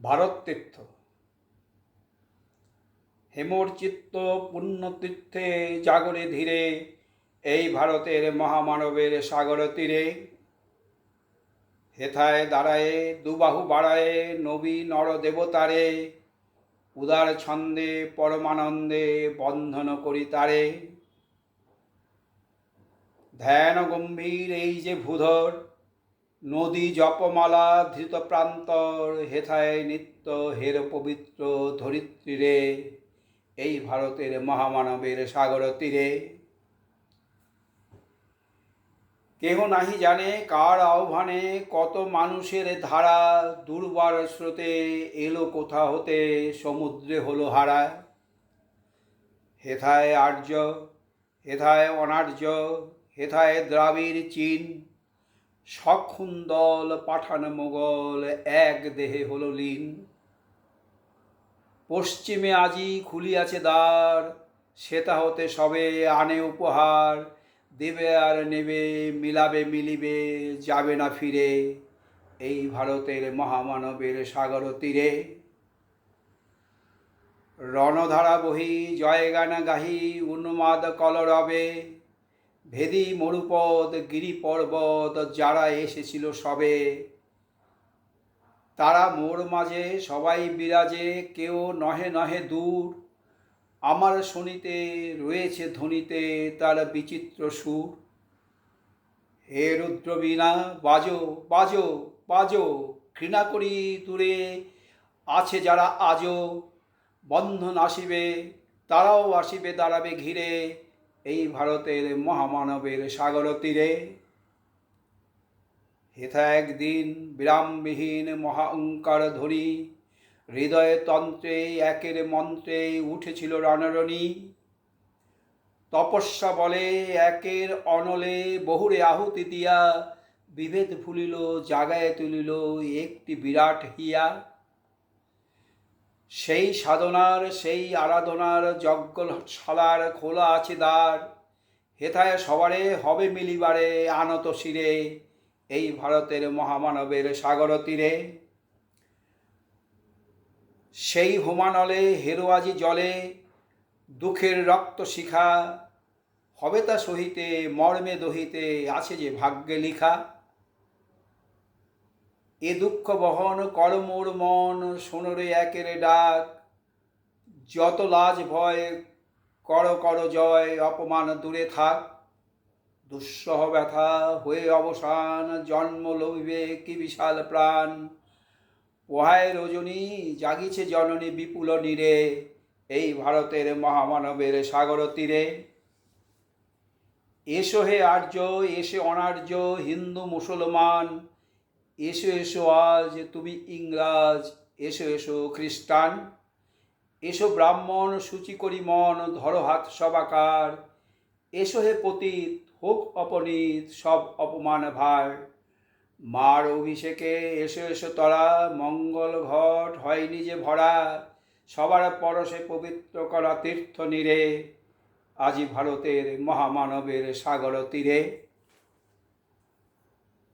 ভারত তীর্থ। হেমর চিত্ত পুণ্যতীর্থে জাগরে ধীরে, এই ভারতের মহামানবের সাগর তীরে। হেথায় দাঁড়ায়ে দুবাহু বাড়ায়ে নবী নর দেবতারে, উদার ছন্দে পরমানন্দে বন্ধন করি তারে। ধ্যান গম্ভীর এই যে ভূধর, নদী জপমালা ধৃত প্রান্তর, হেথায় নিত্য হের পবিত্র ধরিত্রীরে, এই ভারতের মহামানবের সাগর তীরে। কেহ নাহি জানে কার আহ্বানে, কত মানুষের ধারা দুর্বার স্রোতে এলো কোথা হতে, সমুদ্রে হলো হারা। হেথায় আর্য, হেথায় অনার্য, হেথায় দ্রাবিড় চীন, সখুন্দল পাঠান মোগল এক দেহে হলো লীন। পশ্চিমে আজি খুলিয়াছে দ্বার, সেতা হতে সবে আনে উপহার, দেবে আর নেবে মিলাবে মিলিবে যাবে না ফিরে, এই ভারতের মহামানবের সাগর তীরে। রণধারা বহি জয়গান গাহি উন্মাদ কলরবে, ভেদি মরুপদ গিরি পর্বত যারা এসেছিল সবে, তারা মোর মাঝে সবাই বিরাজে, কেউ নহে নহে দূর, আমার শুনিতে রয়েছে ধ্বনিতে তার বিচিত্র সুর। হে রুদ্রবীণা বাজো বাজো বাজো, ঘৃণা করি দূরে আছে যারা আজও, বন্ধন আসিবে তারাও আসিবে দাঁড়াবে ঘিরে, এই ভারতের মহামানবের সাগর তীরে। হেথা একদিন বিরামবিহীন মহা ওঙ্কার ধ্বনি, হৃদয়ে তন্ত্রে একের মন্ত্রে উঠেছিল রণরণী। তপস্যা বলে একের অনলে বহুরে আহুতি দিয়া, বিভেদ ভুলিল জাগায় তুলিল একটি বিরাট হিয়া। সেই সাধনার সেই আরাধনার যজ্ঞশালার খোলা আছে দ্বার, হেথায় সবারে হবে মিলিবারে আনত শিরে, এই ভারতের মহামানবের সাগর তীরে। সেই হোমানলে হেরোয়াজি জলে দুঃখের রক্ত শিখা, হবে তা সহিতে মর্মে দহিতে আছে যে ভাগ্যে লিখা। এ দুঃখ বহন কর মোর মন, শোনরে একের ডাক, যত লাজ ভয় কর কর জয়, অপমান দূরে থাক। দুঃসহ ব্যথা হয়ে অবসান, জন্ম লভিবে কি বিশাল প্রাণ, পোহায় রজনী জাগিছে জননী বিপুল নীরে, এই ভারতের মহামানবের সাগর তীরে। এসো হে আর্য এসে অনার্য হিন্দু মুসলমান, এসো এসো আজ তুমি ইংরাজ, এসো এসো খ্রিস্টান। এসো ব্রাহ্মণ সূচি করি মন, ধরো হাত সবাকার, এসো হে পতিত হোক অপনীত সব অপমান ভার। মার অভিষেকে এসো এসো তরা, মঙ্গল ঘট হয় নিজে ভরা, সবার পরশে পবিত্র করা তীর্থ নীরে, আজি ভারতের মহামানবের সাগর তীরে।